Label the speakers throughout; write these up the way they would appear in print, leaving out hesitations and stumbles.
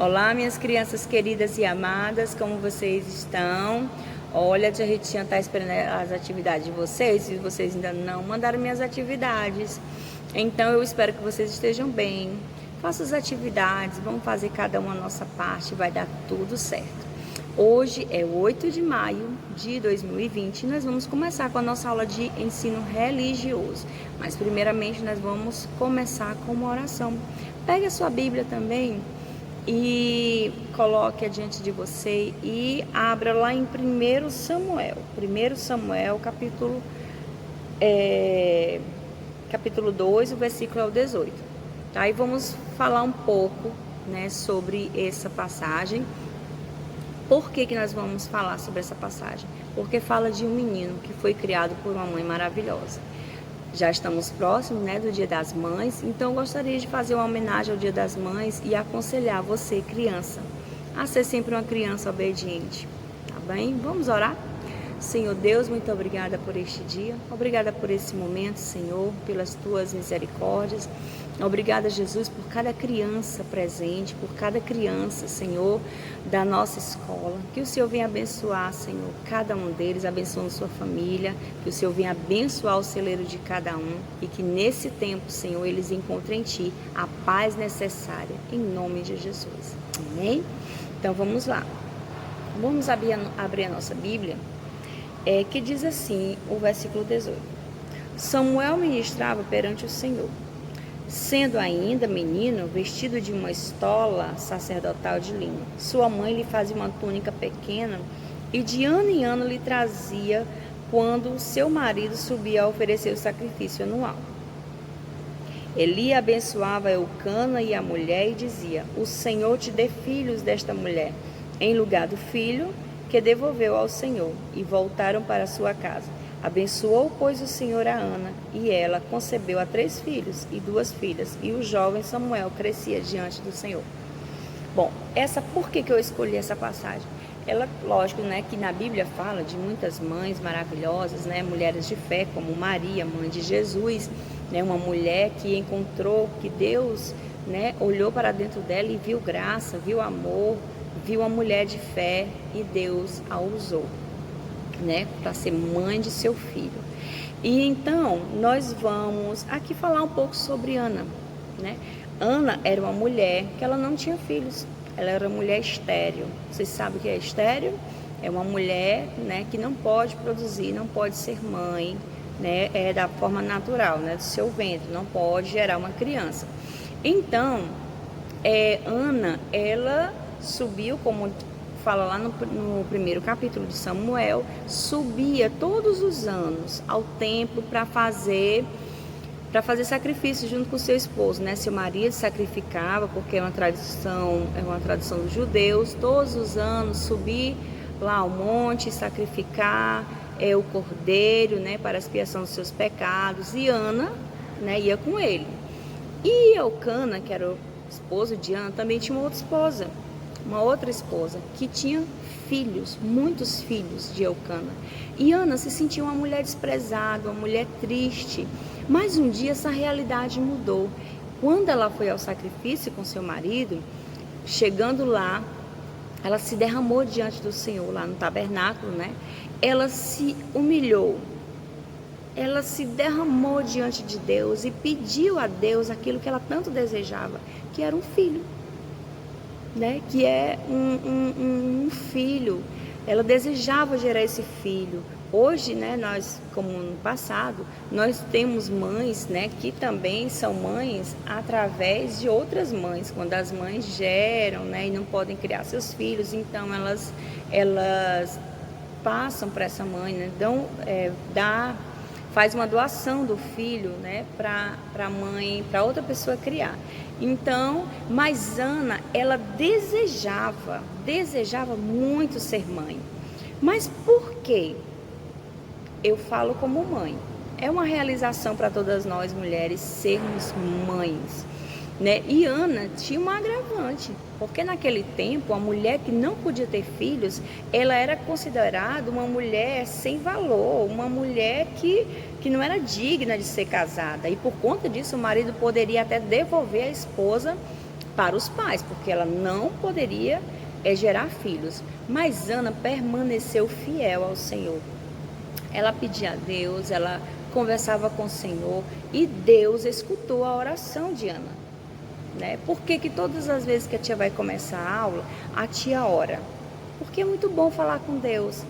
Speaker 1: Olá, minhas crianças queridas e amadas, como vocês estão? Olha, a tia Ritinha está esperando as atividades de vocês, e vocês ainda não mandaram minhas atividades. Então, eu espero que vocês estejam bem. Façam as atividades, vamos fazer cada uma a nossa parte, vai dar tudo certo. Hoje é 8 de maio de 2020 e nós vamos começar com a nossa aula de ensino religioso. Mas, primeiramente, nós vamos começar com uma oração. Pegue a sua Bíblia também e coloque adiante de você e abra lá em 1 Samuel. 1 Samuel, capítulo 2, o versículo é o 18. Tá? E vamos falar um pouco, né, sobre essa passagem. Por que nós vamos falar sobre essa passagem? Porque fala de um menino que foi criado por uma mãe maravilhosa. Já estamos próximos, né, do Dia das Mães, então eu gostaria de fazer uma homenagem ao Dia das Mães e aconselhar você, criança, a ser sempre uma criança obediente, tá bem? Vamos orar? Senhor Deus, muito obrigada por este dia, obrigada por esse momento, Senhor, pelas tuas misericórdias. Obrigada, Jesus, por cada criança presente, por cada criança, Senhor, da nossa escola. Que o Senhor venha abençoar, Senhor, cada um deles, abençoando sua família. Que o Senhor venha abençoar o celeiro de cada um. E que nesse tempo, Senhor, eles encontrem em Ti a paz necessária, em nome de Jesus. Amém? Então, vamos lá. Vamos abrir a nossa Bíblia, que diz assim, o versículo 18. Samuel ministrava perante o Senhor. Sendo ainda menino, vestido de uma estola sacerdotal de linho, sua mãe lhe fazia uma túnica pequena e de ano em ano lhe trazia quando seu marido subia a oferecer o sacrifício anual. Eli abençoava Eucana e a mulher e dizia: O Senhor te dê filhos desta mulher, em lugar do filho que devolveu ao Senhor, e voltaram para sua casa. Abençoou, pois, o Senhor a Ana, e ela concebeu a 3 filhos e 2 filhas, e o jovem Samuel crescia diante do Senhor. Bom, por que eu escolhi essa passagem? Ela, lógico, né, que na Bíblia fala de muitas mães maravilhosas, né, mulheres de fé, como Maria, mãe de Jesus, né, uma mulher que encontrou, que Deus, né, olhou para dentro dela e viu graça, viu amor, viu uma mulher de fé e Deus a usou, né, para ser mãe de seu filho. E então nós vamos aqui falar um pouco sobre Ana, né? Ana era uma mulher que ela não tinha filhos, ela era uma mulher estéril. Vocês sabem o que é estéril? É uma mulher, né, que não pode produzir, não pode ser mãe, né, da forma natural, né, do seu ventre, não pode gerar uma criança. Então, Ana, ela subiu, como fala lá no primeiro capítulo de Samuel, subia todos os anos ao templo para fazer sacrifício junto com seu esposo, né? Seu marido sacrificava, porque é uma tradição dos judeus, todos os anos subir lá ao monte, sacrificar o cordeiro, né, para a expiação dos seus pecados, e Ana, né, ia com ele. E Eucana, que era o esposo de Ana, também tinha uma outra esposa, que tinha filhos, muitos filhos de Eucana. E Ana se sentia uma mulher desprezada, uma mulher triste. Mas um dia essa realidade mudou. Quando ela foi ao sacrifício com seu marido, chegando lá, ela se derramou diante do Senhor, lá no tabernáculo, né? Ela se humilhou. Ela se derramou diante de Deus e pediu a Deus aquilo que ela tanto desejava, que era um filho. Né, que é um filho. Ela desejava gerar esse filho. Hoje, né, nós, como no passado, nós temos mães, né, que também são mães através de outras mães, quando as mães geram, né, e não podem criar seus filhos, então elas passam para essa mãe, né, faz uma doação do filho, né, para a mãe, para outra pessoa criar. Então, mas Ana, ela desejava muito ser mãe. Mas por quê? Eu falo como mãe. É uma realização para todas nós mulheres sermos mães, né? E Ana tinha um agravante, porque naquele tempo a mulher que não podia ter filhos, ela era considerada uma mulher sem valor, uma mulher que não era digna de ser casada, e por conta disso o marido poderia até devolver a esposa para os pais, porque ela não poderia gerar filhos. Mas Ana permaneceu fiel ao Senhor. Ela pedia a Deus, ela conversava com o Senhor e Deus escutou a oração de Ana. Por que todas as vezes que a tia vai começar a aula, a tia ora? Porque é muito bom falar com Deus.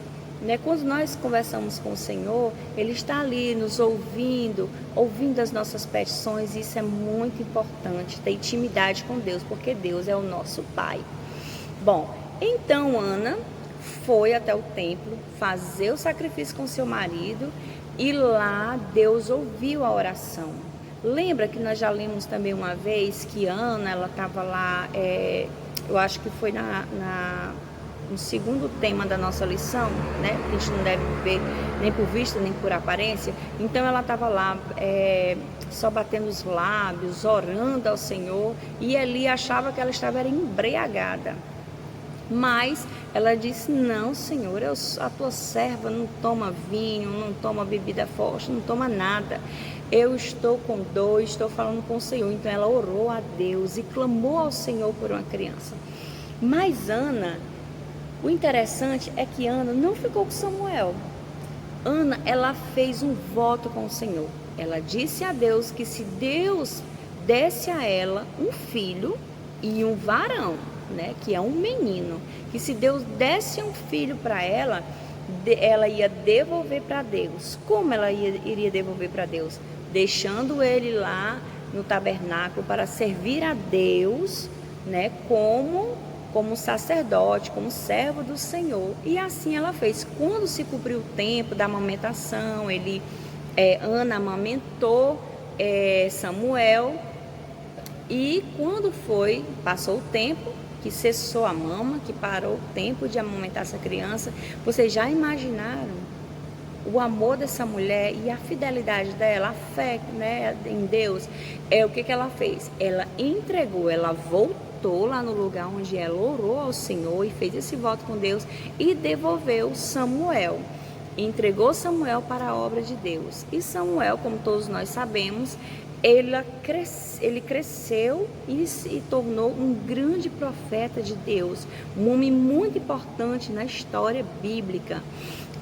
Speaker 1: Quando nós conversamos com o Senhor, Ele está ali nos ouvindo as nossas petições, e isso é muito importante, ter intimidade com Deus, porque Deus é o nosso Pai. Bom, então Ana foi até o templo fazer o sacrifício com seu marido, e lá Deus ouviu a oração. Lembra que nós já lemos também uma vez que Ana, ela estava lá, eu acho que foi no segundo tema da nossa lição, a gente não deve ver nem por vista, nem por aparência. Então ela estava lá, só batendo os lábios, orando ao Senhor, e Eli achava que ela estava embriagada. Mas ela disse: não, Senhor, a tua serva não toma vinho, não toma bebida forte, não toma nada. Eu estou com dor, estou falando com o Senhor. Então ela orou a Deus e clamou ao Senhor por uma criança. Mas Ana, o interessante é que Ana não ficou com Samuel. Ana, ela fez um voto com o Senhor. Ela disse a Deus que se Deus desse a ela um filho e um varão, que é um menino, que se Deus desse um filho para ela, ela ia devolver para Deus. Como ela iria devolver para Deus? Deixando ele lá no tabernáculo para servir a Deus, como sacerdote, como servo do Senhor. E assim ela fez. Quando se cumpriu o tempo da amamentação, Ana amamentou Samuel, e quando passou o tempo, que cessou a mama, que parou o tempo de amamentar essa criança, vocês já imaginaram o amor dessa mulher e a fidelidade dela, a fé em Deus? O que ela fez? Ela entregou, ela voltou lá no lugar onde ela orou ao Senhor e fez esse voto com Deus, e devolveu Samuel. Entregou Samuel para a obra de Deus. E Samuel, como todos nós sabemos, ele cresceu e se tornou um grande profeta de Deus, um homem muito importante na história bíblica.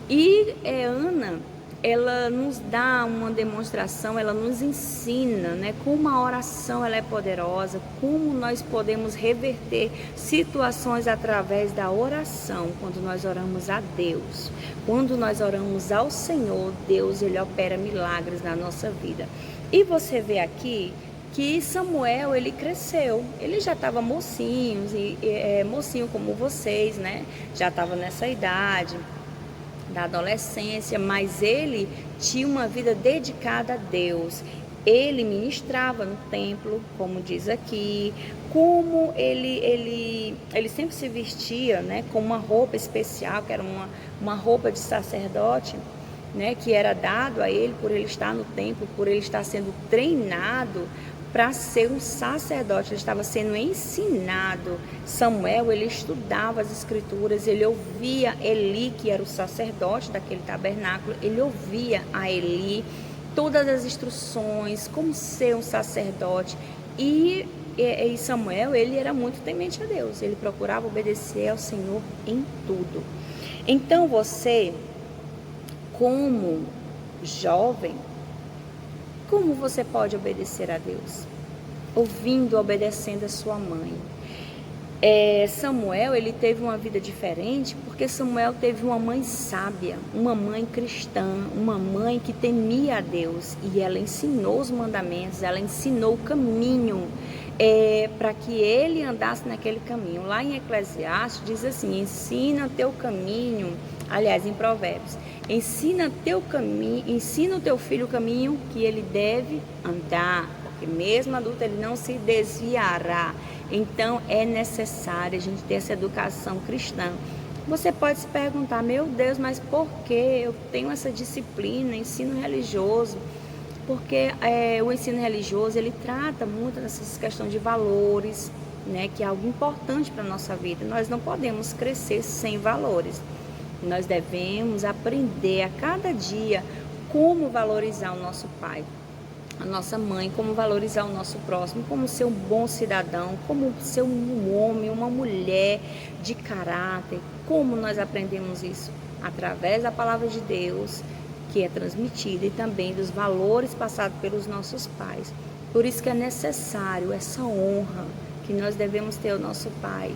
Speaker 1: E Ana, ela nos dá uma demonstração, ela nos ensina, como a oração ela é poderosa, como nós podemos reverter situações através da oração. Quando nós oramos a Deus, quando nós oramos ao Senhor, Deus, Ele opera milagres na nossa vida. E você vê aqui que Samuel, ele cresceu, ele já estava mocinho como vocês, já estava nessa idade da adolescência, mas ele tinha uma vida dedicada a Deus. Ele ministrava no templo, como diz aqui, como ele sempre se vestia, com uma roupa especial, que era uma roupa de sacerdote, que era dado a ele por ele estar no templo, por ele estar sendo treinado para ser um sacerdote. Ele estava sendo ensinado. Samuel, ele estudava as escrituras, ele ouvia Eli, que era o sacerdote daquele tabernáculo, ele ouvia a Eli todas as instruções, como ser um sacerdote. E Samuel, ele era muito temente a Deus, ele procurava obedecer ao Senhor em tudo. Então você, como jovem, como você pode obedecer a Deus? Ouvindo, obedecendo a sua mãe. Samuel, ele teve uma vida diferente porque Samuel teve uma mãe sábia, uma mãe cristã, uma mãe que temia a Deus, e ela ensinou os mandamentos, ela ensinou o caminho para que ele andasse naquele caminho. Lá em Eclesiastes diz assim: ensina teu caminho, aliás, em Provérbios, ensina o teu filho o caminho que ele deve andar, porque mesmo adulto ele não se desviará. Então é necessário a gente ter essa educação cristã. Você pode se perguntar: meu Deus, mas por que eu tenho essa disciplina, ensino religioso? Porque o ensino religioso, ele trata muito dessas questões de valores, que é algo importante para a nossa vida. Nós não podemos crescer sem valores. Nós devemos aprender a cada dia como valorizar o nosso pai. a nossa mãe, como valorizar o nosso próximo, como ser um bom cidadão, como ser um homem, uma mulher de caráter. Como nós aprendemos isso? Através da palavra de Deus, que é transmitida, e também dos valores passados pelos nossos pais. Por isso que é necessário essa honra que nós devemos ter ao nosso pai.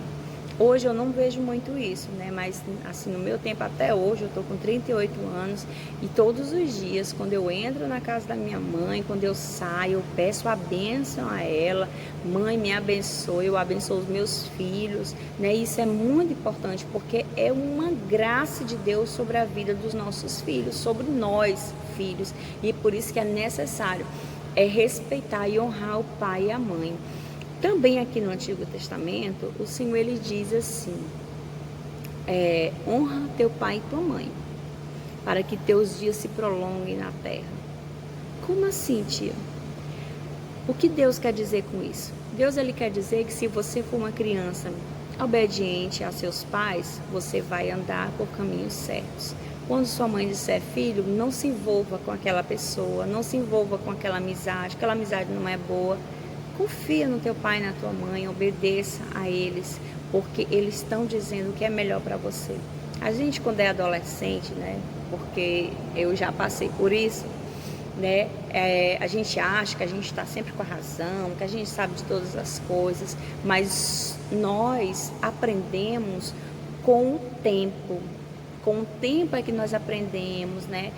Speaker 1: Hoje eu não vejo muito isso, né? Mas assim, no meu tempo até hoje, eu tô com 38 anos e todos os dias, quando eu entro na casa da minha mãe, quando eu saio, eu peço a bênção a ela. Mãe, me abençoe, eu abençoo os meus filhos, né? Isso é muito importante porque é uma graça de Deus sobre a vida dos nossos filhos, sobre nós, filhos. E por isso que é necessário respeitar e honrar o pai e a mãe. Também aqui no Antigo Testamento, o Senhor ele diz assim, honra teu pai e tua mãe, para que teus dias se prolonguem na terra. Como assim, tia? O que Deus quer dizer com isso? Deus ele quer dizer que se você for uma criança obediente a seus pais, você vai andar por caminhos certos. Quando sua mãe disser, filho, não se envolva com aquela pessoa, não se envolva com aquela amizade não é boa. Confia no teu pai e na tua mãe, obedeça a eles, porque eles estão dizendo o que é melhor para você. A gente, quando é adolescente, né, porque eu já passei por isso, né, a gente acha que a gente está sempre com a razão, que a gente sabe de todas as coisas, mas nós aprendemos com o tempo. Com o tempo é que nós aprendemos, né,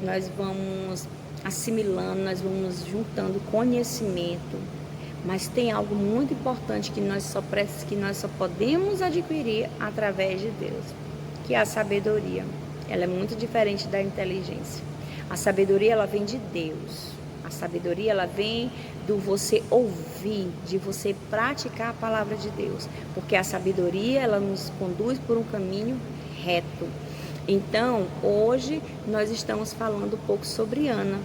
Speaker 1: nós vamos assimilando, nós vamos juntando conhecimento, mas tem algo muito importante que nós só podemos adquirir através de Deus, que é a sabedoria. Ela é muito diferente da inteligência. A sabedoria ela vem de Deus. A sabedoria ela vem do você ouvir, de você praticar a palavra de Deus, porque a sabedoria ela nos conduz por um caminho reto. Então, hoje nós estamos falando um pouco sobre Ana,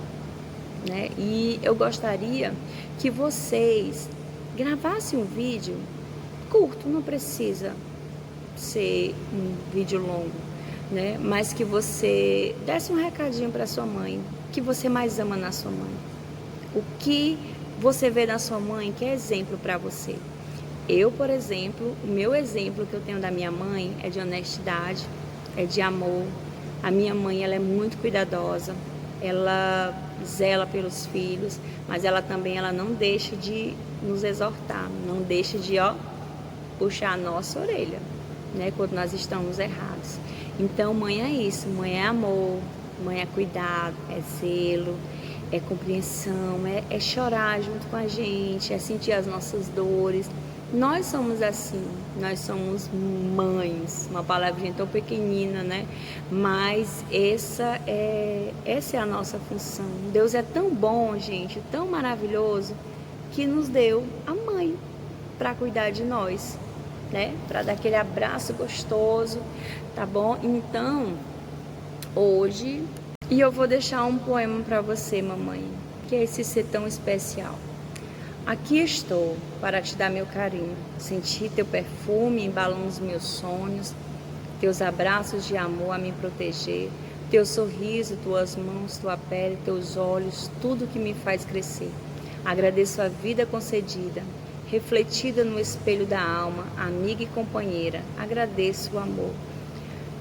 Speaker 1: né? E eu gostaria que vocês gravassem um vídeo curto, não precisa ser um vídeo longo, né? Mas que você desse um recadinho para sua mãe, o que você mais ama na sua mãe, o que você vê na sua mãe que é exemplo para você. Eu, por exemplo, o meu exemplo que eu tenho da minha mãe é de honestidade, é de amor. A minha mãe, ela é muito cuidadosa, ela zela pelos filhos, mas ela também não deixa de nos exortar, não deixa de puxar a nossa orelha, né, quando nós estamos errados. Então, mãe é isso, mãe é amor, mãe é cuidado, é zelo, é compreensão, é chorar junto com a gente, é sentir as nossas dores. Nós somos assim, nós somos mães, uma palavrinha tão pequenina, né? Mas essa é a nossa função. Deus é tão bom, gente, tão maravilhoso, que nos deu a mãe para cuidar de nós, né? Para dar aquele abraço gostoso, tá bom? Então, hoje, e eu vou deixar um poema para você, mamãe, que é esse ser tão especial. Aqui estou para te dar meu carinho, sentir teu perfume embalando os meus sonhos, teus abraços de amor a me proteger, teu sorriso, tuas mãos, tua pele, teus olhos, tudo que me faz crescer. Agradeço a vida concedida, refletida no espelho da alma, amiga e companheira. Agradeço o amor.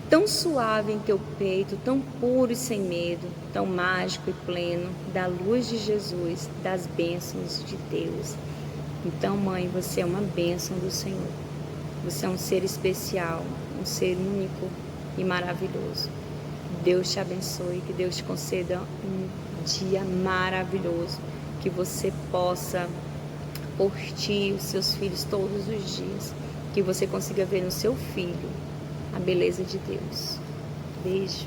Speaker 1: Tão suave em teu peito, tão puro e sem medo, tão mágico e pleno, da luz de Jesus, das bênçãos de Deus. Então, mãe, você é uma bênção do Senhor. Você é um ser especial, um ser único e maravilhoso. Deus te abençoe, que Deus te conceda um dia maravilhoso, que você possa curtir os seus filhos todos os dias, que você consiga ver no seu filho a beleza de Deus. Beijo.